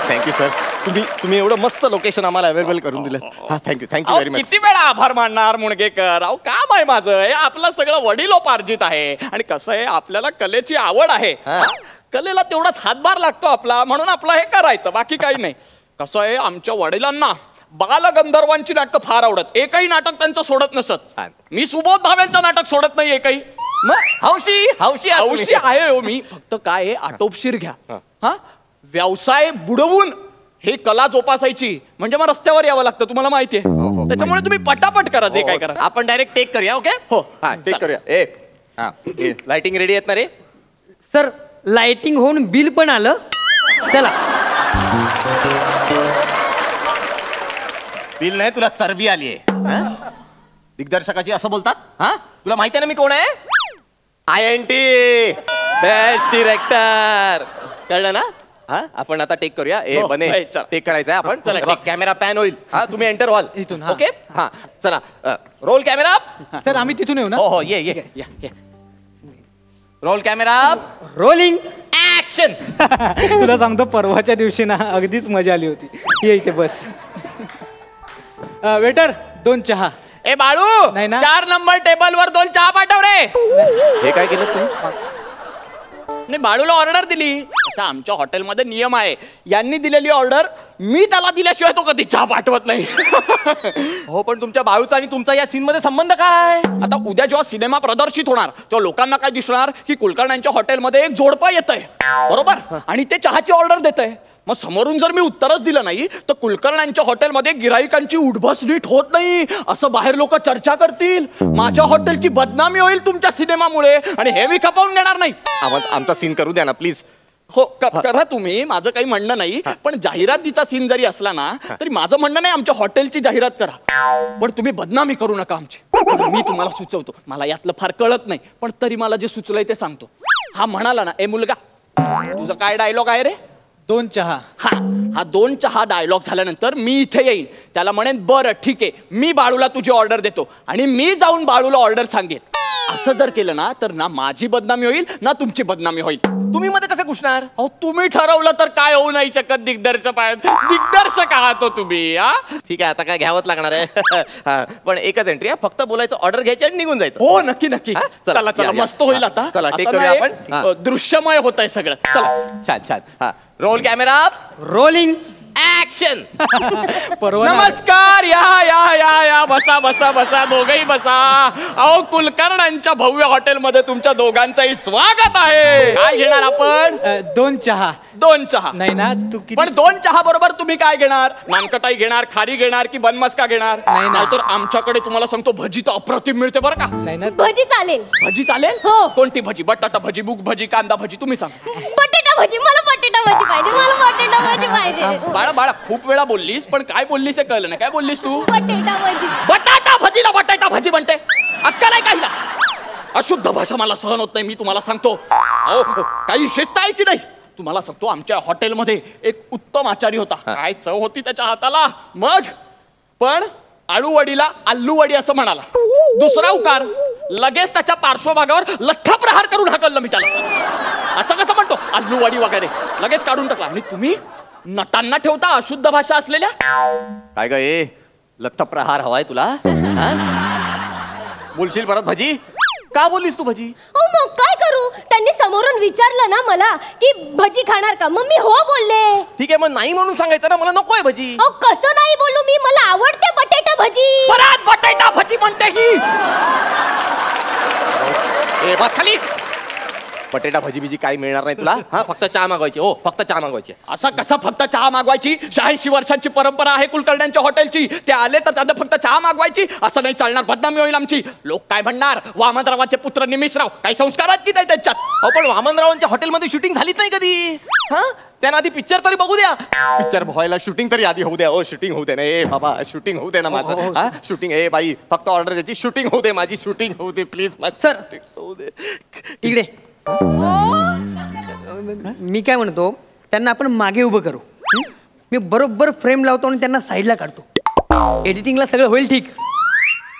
थँक्यू सर, तुम्ही एवढं मस्त लोकेशन आम्हाला अवेलेबल करून दिलं. Thank you very much. किती वेळा आभार मानणार मुणगेकर. अहो, काम आहे माझं. हे आपलं सगळं वडिलोपार्जित आहे. आणि कसं आहे, आपल्याला कलेची आवड आहे. कलेला तेवढाच हातभार लागतो आपला, म्हणून आपलं हे करायचं, बाकी काही नाही. कसं आहे, आमच्या वडिलांना बालगंधर्वांची नाटकं फार आवडत. एकही नाटक त्यांचं सोडत नसत. मी सुबोध भावेंचं नाटक सोडत नाही एकही. हौशी आहे हो मी. फक्त काय आहे, आटोपशीर घ्या. हा, व्यवसाय बुडवून हे कला जोपासायची म्हणजे मग रस्त्यावर यावं लागतं, तुम्हाला माहिती आहे. त्याच्यामुळे तुम्ही पटापट करा जे काय करा. आपण डायरेक्ट टेक करूया. ओके, हो, टेक करूया. लाइटिंग रेडी आहेत ना रे? सर, लाइटिंग होऊन बिल पण आलं. चला. बिल नाही, तुला चरबी आली आहे. दिग्दर्शकाची असं बोलतात? हा, तुला माहिती आहे ना मी कोण आहे? INT best director. कळलं ना? हा, आपण आता टेक करूया. बने, टेक करायचं आहे आपण. चला, कॅमेरा पॅन होईल. हा, तुम्ही एंटर व्हाल इथून. ओके, हा, चला, रोल कॅमेरा. सर, आम्ही तिथून येऊ ना? हो, ये. Roll camera, rolling action. तुला सांगतो, परवाच्या दिवशी ना अगदीच मजा आली होती. ये इथे बस. वेटर, 2 चहा. ए बाळू, नाही ना, 4 नंबर टेबल वर 2 चहा पाठव रे. हे काय केलं तुम्ही? नाही, बाळूला ऑर्डर दिली. असं आमच्या हॉटेलमध्ये नियम आहे. यांनी दिलेली ऑर्डर मी त्याला दिल्याशिवाय तो कधी चहा पाठवत नाही. हो, पण तुमच्या बाळूचा आणि तुमचा या सीन मध्ये संबंध काय? आता उद्या जेव्हा सिनेमा प्रदर्शित होणार तेव्हा लोकांना काय दिसणार की कुलकर्ण्यांच्या हॉटेलमध्ये एक जोडपं येतंय, बरोबर, आणि ते चहाची ऑर्डर देतंय. मग समोरून जर मी उत्तरच दिलं नाही तर कुलकर्ण्यांच्या हॉटेलमध्ये गिराईकांची उठबस नीट होत नाही असं बाहेर लोक चर्चा करतील. माझ्या हॉटेलची बदनामी होईल तुमच्या सिनेमामुळे आणि हे मी खपवून घेणार नाही. आमचा सीन करू द्या ना प्लीज. हो करा तुम्ही, माझं काही म्हणणं नाही. पण जाहिरातीचा सीन जरी असला ना तरी माझं म्हणणं नाही आमच्या हॉटेलची जाहिरात करा, पण तुम्ही बदनामी करू नका आमची. मी तुम्हाला सुचवतो, मला यातलं फार कळत नाही पण तरी मला जे सुचलंय ते सांगतो. हा म्हणाला ना, ए मुलगा तुझा काय डायलॉग आहे रे? 2 चहा. हा 2 चहा डायलॉग झाल्यानंतर मी इथे येईन, त्याला म्हणेन बरं ठीक आहे मी बाळूला तुझी ऑर्डर देतो आणि मी जाऊन बाळूला ऑर्डर सांगेन. असं जर केलं ना तर ना माझी बदनामी होईल ना तुमची बदनामी होईल. तुम्ही मध्ये कसं घुसणार? अहो तुम्ही ठरवलं तर काय होऊ नाही शकत. दिग्दर्शक आहेत, दिग्दर्शक आहात तुम्ही. ठीक आहे आता काय घ्यावंच लागणार आहे. पण एकच एंट्री आहे, फक्त बोलायचं, ऑर्डर घ्यायची आणि निघून जायचं. हो नक्की नक्की. चला चला मस्त होईल. आता चला टेक आता करूया ना आपण. एक दृश्यमय होत आहे सगळं. चला छान छान. हा रोल कॅमेरा रोलिंग ऍक्शन. नमस्कार. या या या या बसा बसा बसा, दोघही बसा. अहो कुलकर्ण्यांच्या भव्य हॉटेलमध्ये तुमच्या दोघांचंही स्वागत आहे. काय घेणार आपण? 2 चहा. 2 चहा नाही ना तू पण 2 चहा बरोबर तुम्ही काय घेणार? नानकटाई घेणार, खारी घेणार की बनमस्का घेणार? नाही तर आमच्याकडे तुम्हाला सांगतो भजी तर अप्रतिम मिळते बरं का. नाही ना भजी चालेल. भजी चालेल? हो. कोणती भजी? बटाटा भजी, मूग भजी, कांदा भजी? तुम्ही सांगा. बटाटा भजी. मला बटाटा भजी पाहिजे. मला बटाटा भजी पाहिजे. बाळा बाळा खूप वेळा बोललीस पण काय बोललीस हे कळलं नाही. काय बोललीस तू? बटाटा भजी. बटाटा भजीला बटाटा भजी म्हणते. अक्का नाही काहीला. अशुद्ध भाषा मला सहन होत नाही. मी तुम्हाला सांगतो अहो काही शिस्त आहे की नाही? तुम्हाला सांगतो आमच्या हॉटेलमध्ये एक उत्तम आचारी होता. काय चव होती त्याच्या हाताला. मग पण आळूवडीला आल्लूवडी असं म्हणाला. दुसरा उकार लगेच त्याच्या पार्श्वभागावर लठ्ठा प्रहार करून हाकललं मी त्याला. असं कसं म्हणतो आल्लूवडी वगैरे लगेच काढून टाकला. आणि तुम्ही नटांना ठेवता अशुद्ध भाषा असलेल्या. काय ग ए लत्थ प्रहार हवाय तुला? बोलशील परत भजी? का बोललीस तू भजी? मग काय करू? त्यांनी समोरून विचारलं ना मला की भजी खाणार का, मग मी हो बोलले. ठीक आहे मग नाही म्हणून सांगायचं ना, मला नकोय भजी. कसं नाही बोलू मी? मला आवडते बटाटा भजी. परत बटाटा भजी म्हणते ही. ए बस खाली. बटाटा भजी बिजी काही मिळणार नाही तुला. हा फक्त चहा मागवायची. हो फक्त चहा मागवायची. असं कसं फक्त चहा मागवायची? 86 वर्षांची परंपरा आहे कुलकर्ण्यांच्या हॉटेलची. ते आले तर त्यांना फक्त चहा मागवायची. असं नाही चालणार, बदनामी होईल आमची. लोक काय म्हणणार? वामनरावाचे पुत्र निमिषराव काही संस्कार आहेत की नाही त्यांच्यात? अहो पण वामनरावांच्या हॉटेलमध्ये शूटिंग झालीच नाही कधी. हा त्यांना आधी पिक्चर तरी बघू द्या. पिक्चर व्हायला शूटिंग तरी आधी होऊ द्या. हो शूटिंग होऊ दे ना. ए बाबा शूटिंग होऊ दे ना माझं. हा शूटिंग. ए बाई फक्त ऑर्डर द्यायची. शूटिंग होऊ दे माझी. शूटिंग होऊ दे प्लीज. सर होऊ दे इकडे. मी काय म्हणतो त्यांना आपण मागे उभं करू. मी बरोबर फ्रेम लावतो आणि त्यांना साईडला काढतो. एडिटिंगला सगळं होईल ठीक.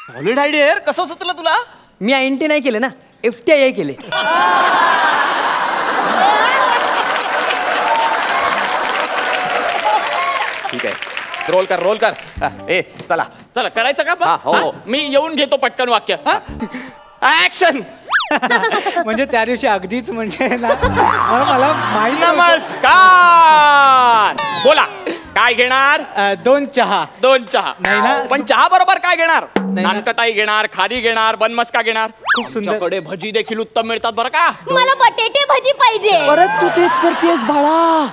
Solid idea. कसं सुचलं तुला? मी INT नाही केलं ना, FTII केले. ठीक आहे रोल कर रोल कर. ए चला चला करायचं का? हा, हो, हो. मी येऊन घेतो पटकन वाक्य. ऍक्शन. म्हणजे त्या दिवशी अगदीच म्हणजे ना मला माहिती. नमस्कार. बोला काय घेणार? 2 चहा. 2 चहा. नाही ना पण चहा बरोबर काय घेणार? ना. नानकटाई घेणार, खारी घेणार, बनमस्का घेणार? खूप सुंदर. आमच्याकडे भजी देखील उत्तम मिळतात बरं का. मला बटाटे भजी पाहिजे. परत तू तेच करतेस बाळा.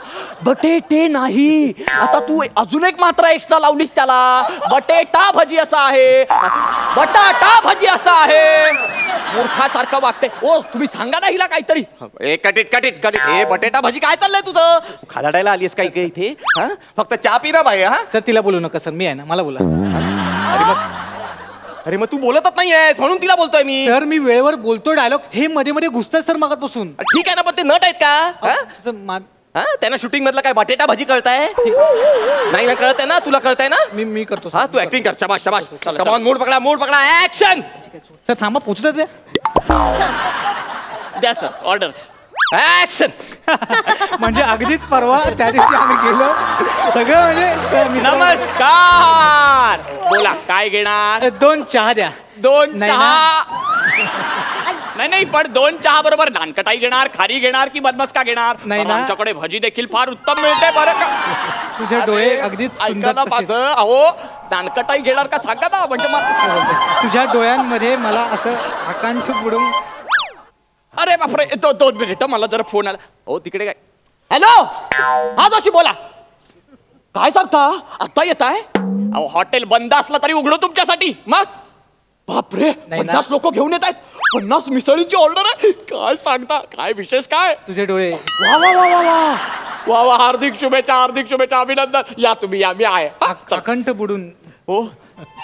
बटेटे नाही, आता तू अजून एक मात्रा एक्स्ट्रा लावलीस त्याला. बटेटा भजी असा आहे, बटाटा भजी असा आहे. मूर्खासारखं वागते. ओ तुम्ही सांगा ना हिला काहीतरी. ए कटिट कटिट कटिट. ए बटेटा भजी काय चाललंय तुझं? खादाडायला आलीस काही काही इथे? हा फक्त चहा पी ना बाई. हा सर तिला बोलू नका सर, मी आहे ना, मला बोला. अरे मग तू बोलतच नाहीये म्हणून तिला बोलतोय मी. सर मी वेळेवर बोलतोय डायलॉग, हे मध्ये मध्ये घुसतंय सर मागापासून. ठीक आहे ना पण ते नट आहेत का? हा त्यांना शूटिंग मधलं काय बटेटा भाजी कळताय? नाही ना कळतंय ना तुला? कळतंय ना? मी करतो. हा तू ऍक्टिंग कर. शाबाश शाबाश. कम ऑन मूड पकडा मूड पकडा. ऍक्शन. सर थांबा पोचू दे. द्या सर ऑर्डर. ऍक्शन. म्हणजे अगदीच परवा त्या दिवशी आम्ही गेलो सगळं म्हणजे. नमस्कार. बोला काय घेणार? 2 चहा द्या. 2 चहा. नाही पण 2 चहा बरोबर नानकटाई घेणार, खारी घेणार की बनमस्का घेणार? नाही ना. आमच्याकडे भजी देखील फार उत्तम मिळते बरं का. तुझे डोळे अगदीच ऐका ना माझं. अहो नानकटाई घेणार का सांगा ना. म्हणजे तुझ्या डोळ्यांमध्ये मला असं आकांठ बुडून. अरे बापरे. 2 मिनिट मला जरा फोन आला. हो तिकडे काय हॅलो, हा जोशी बोला. काय सांगता, आता येत आहे? अहो हॉटेल बंद असला तरी उघडू तुमच्यासाठी. मग बापरे, 50 लोक घेऊन येत आहेत. 50 मिसळींची ऑर्डर आहे. काय सांगता, काय विशेष काय? तुझे डोळे. वा वा वा वा वा वा वा, हार्दिक शुभेच्छा, हार्दिक शुभेच्छा, अभिनंदन. या तुम्ही या, मी आहे. अखंड बुडून. हो,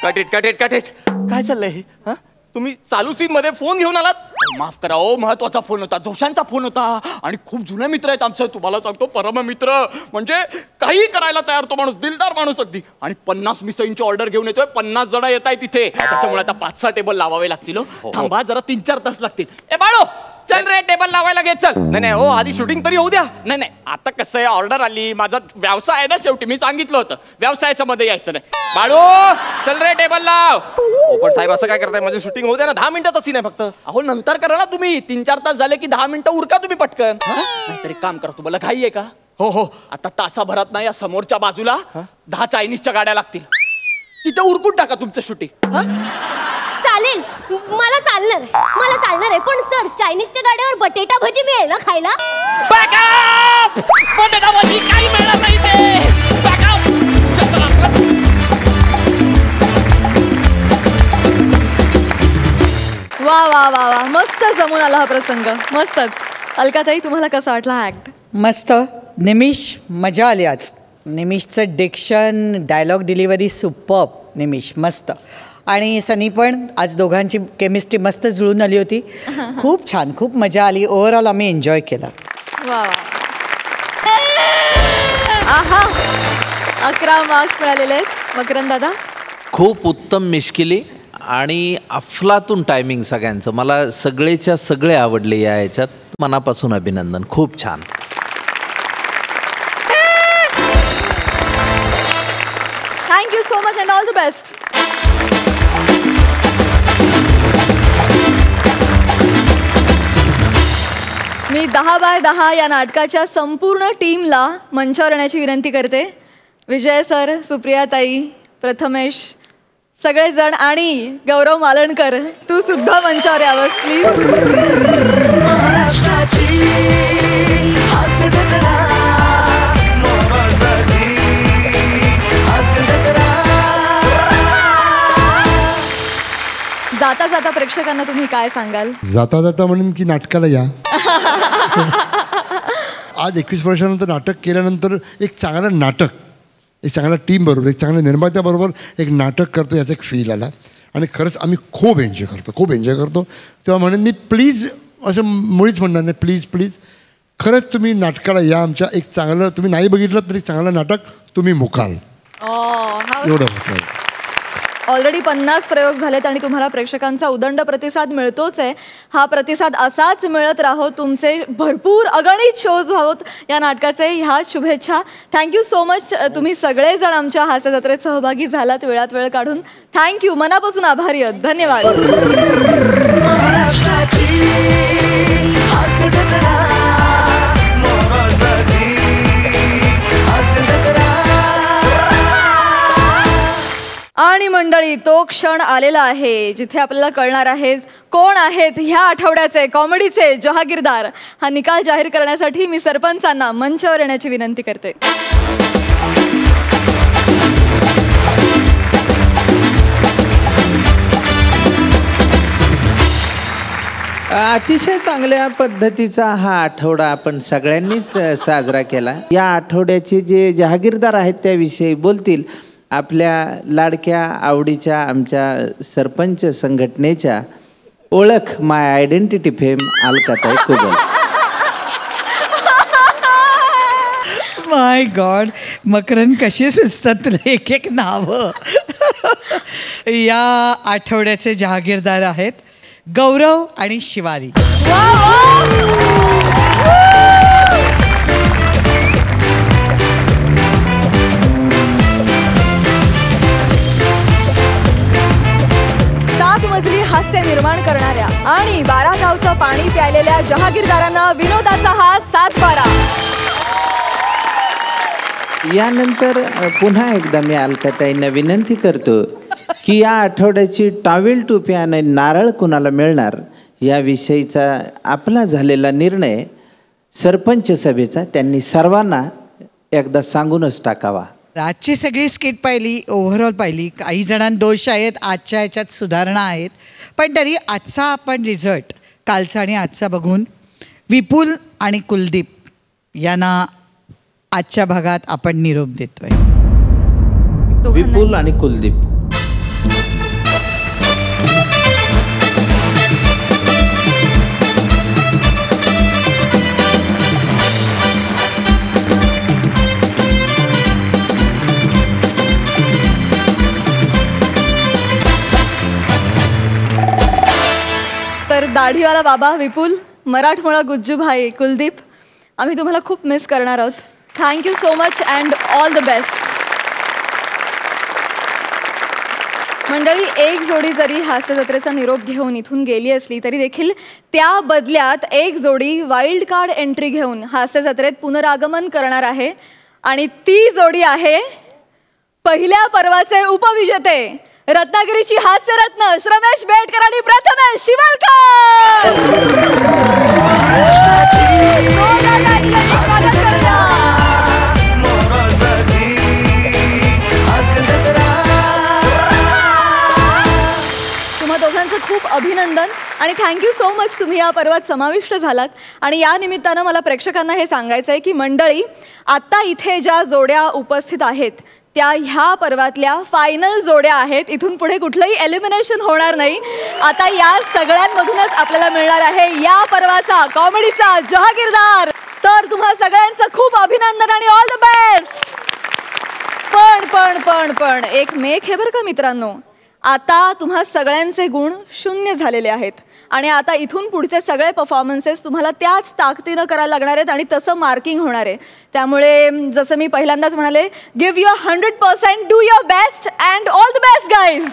कटेट कटेट कटेट. काय चाललंय? हा, तुम्ही चालू सीन मध्ये फोन घेऊन आलात? माफ करा हो, महत्वाचा फोन होता, जोशांचा फोन होता. आणि खूप जुने मित्र आहेत आमचं, तुम्हाला सांगतो, परम मित्र. म्हणजे काही करायला तयार तो माणूस, दिलदार माणूस अगदी. आणि 50 मिसळींची ऑर्डर घेऊन येतोय. 50 जण येत आहेत तिथे. त्याच्यामुळे आता 5-6 टेबल लावावे लागतील. थांबा जरा, 3-4 तास लागतील. ए बाळो, चल रे, टेबल लावायला घे, चल. नाही नाही हो, आधी शूटिंग तरी होऊ द्या. नाही नाही, आता कसं आहे, ऑर्डर आली, माझा व्यवसाय आहे ना शेवटी, मी सांगितलं होतं व्यवसायाच्या मध्ये यायचं नाही. बाळू, चल रे, टेबल लाव. हो पण साहेब, असं काय करताय? माझी शूटिंग होऊ द्या ना, 10 मिनिटाचा सीन आहे फक्त. अहो नंतर करा ना तुम्ही. 3-4 तास झाले की 10 मिनिटं उरका तुम्ही पटकन. नाहीतरी काम करा, तुम्हाला घाई आहे का? हो हो, आता तासाभरात ना या समोरच्या बाजूला 10 चायनीजच्या गाड्या लागतील. तिथे उरकून टाका तुमचं शूटिंग. चालेल, मला चालणार आहे. पण सर, चायनीजच्या गाड्यावर बटेटा भजी मिळेल ना खायला? बटाटा भजी काही मिळणार नाही ते. वा वा वा वा, मस्त जमून आला हा प्रसंग, मस्तच. अलकाताई, तुम्हाला कसा वाटला हा ऍक्ट? मस्त. निमिष, मजा आली आज. निमिषचं डिक्शन, डायलॉग डिलिव्हरी सुपर्ब. निमिष मस्त. आणि सनी पण, आज दोघांची केमिस्ट्री मस्त जुळून आली होती. खूप छान, खूप मजा आली. ओव्हरऑल आम्ही एन्जॉय केला. वा वा. आहा, 11 मार्क्स मिळालेले आहेत. मकरंद दादा, खूप उत्तम मिश्किली आणि अफलातून टायमिंग सगळ्यांचं. मला सगळेच्या सगळे आवडले या ह्याच्यात. मनापासून अभिनंदन, खूप छान. Thank you so much and all the best. Me 10x10 या नाटकाच्या संपूर्ण टीमला मंचावर येण्याची विनंती करते. विजय सर, सुप्रियाताई, प्रथमेश, सगळेजण आणि गौरव मालणकर, तू सुद्धा मंचावर यावंस प्लीज. जाता जाता प्रेक्षकांना तुम्ही काय सांगाल? जाता जाता म्हणून की नाटकाला या. आज 21 वर्षानंतर नाटक केल्यानंतर एक चांगलं नाटक, एक चांगला टीम बरोबर, एक चांगल्या निर्मात्याबरोबर एक नाटक करतो याचा एक फील आला. आणि खरंच आम्ही खूप एन्जॉय करतो. तेव्हा म्हणून मी प्लीज असं मुळीच म्हणणार नाही, प्लीज खरंच तुम्ही नाटकाला या. आमच्या एक चांगलं, तुम्ही नाही बघितलं तर एक चांगलं नाटक तुम्ही मुकाल, एवढं म्हटलं. ऑलरेडी 50 प्रयोग झालेत आणि तुम्हाला प्रेक्षकांचा उदंड प्रतिसाद मिळतोच आहे. हा प्रतिसाद असाच मिळत राहो. तुमचे भरपूर अगणित शोज व्हावत या नाटकाचे, ह्या शुभेच्छा. Thank you so much. तुम्ही सगळेजण आमच्या हास्य जत्रेत सहभागी झालात वेळात वेळ काढून. थँक्यू, मनापासून आभारी आहोत. धन्यवाद. आणि मंडळी, तो क्षण आलेला आहे जिथे आपल्याला कळणार आहे कोण आहेत ह्या आठवड्याचे कॉमेडीचे जहागीरदार. हा निकाल जाहीर करण्यासाठी मी सरपंचांना मंचावर येण्याची विनंती करते. अतिशय चांगल्या पद्धतीचा हा आठवडा आपण सगळ्यांनीच साजरा केला. या आठवड्याचे जे जहागीरदार आहेत त्याविषयी बोलतील आपल्या लाडक्या आवडीच्या आमच्या सरपंच संघटनेच्या ओळख माय आयडेंटिटी फेम अलकाताई कुबल. माय गॉड, मकरंद कशी सुचतात तुला एक एक नावं. या आठवड्याचे जहागीरदार आहेत गौरव आणि शिवाली. मजली हास्य निर्माण करणाऱ्या आणि 12 गावचं पाणी प्यायलेल्या जहागीरदारांना विनोदाचा हा 7-12. यानंतर पुन्हा एकदा मी अलकाताईंना विनंती करतो की या आठवड्याची टॉवेल टोपी आणि नारळ कुणाला मिळणार याविषयीचा आपला झालेला निर्णय सरपंच सभेचा त्यांनी सर्वांना एकदा सांगूनच टाकावा. आजची सगळी स्किट पाहिली, ओव्हरऑल पाहिली, काही जणांना दोष आहेत, आजच्या ह्याच्यात सुधारणा आहेत, पण तरी आजचा आपण रिझल्ट कालचा आणि आजचा बघून विपुल आणि कुलदीप यांना आजच्या भागात आपण निरोप देतोय. विपुल आणि कुलदीप. तर दाढीवाला बाबा विपुल, मराठमोळा गुज्जू भाई कुलदीप, आम्ही तुम्हाला खूप मिस करणार आहोत. Thank you so much and all the best. मंडळी, एक जोडी जरी हास्य जत्रेचा निरोप घेऊन इथून गेली असली तरी देखील त्या बदल्यात एक जोडी वाईल्ड कार्ड एंट्री घेऊन हास्य जत्रेत पुनरागमन करणार आहे आणि ती जोडी आहे पहिल्या पर्वाचे उपविजेते रत्नागिरीची हास्यरत्न रमेश बेटकर आणि प्रथमेश शिवलकर. तुम्हा दोघांचं खूप अभिनंदन आणि थँक्यू सो मच, तुम्ही या पर्वात समाविष्ट झालात. आणि या निमित्तानं मला प्रेक्षकांना हे सांगायचं आहे की मंडळी, आता इथे ज्या जोड्या उपस्थित आहेत त्या ह्या पर्वातल्या फायनल जोड्या आहेत. इथून पुढे कुठलंही एलिमिनेशन होणार नाही. आता या सगळ्यांमधूनच आपल्याला मिळणार आहे या पर्वाचा कॉमेडीचा जहागीरदार. तर तुम्हा सगळ्यांचं खूप अभिनंदन आणि ऑल द बेस्ट. पण पण पण पण एक मेक हे बरं का मित्रांनो, आता तुम्हा सगळ्यांचे गुण 0 झालेले आहेत आणि आता इथून पुढचे सगळे परफॉर्मन्सेस तुम्हाला त्याच ताकदीनं करायला लागणार आहेत आणि तसं मार्किंग होणार आहे. त्यामुळे जसं मी पहिल्यांदाच म्हणाले, give your 100%, do your best and all the best guys.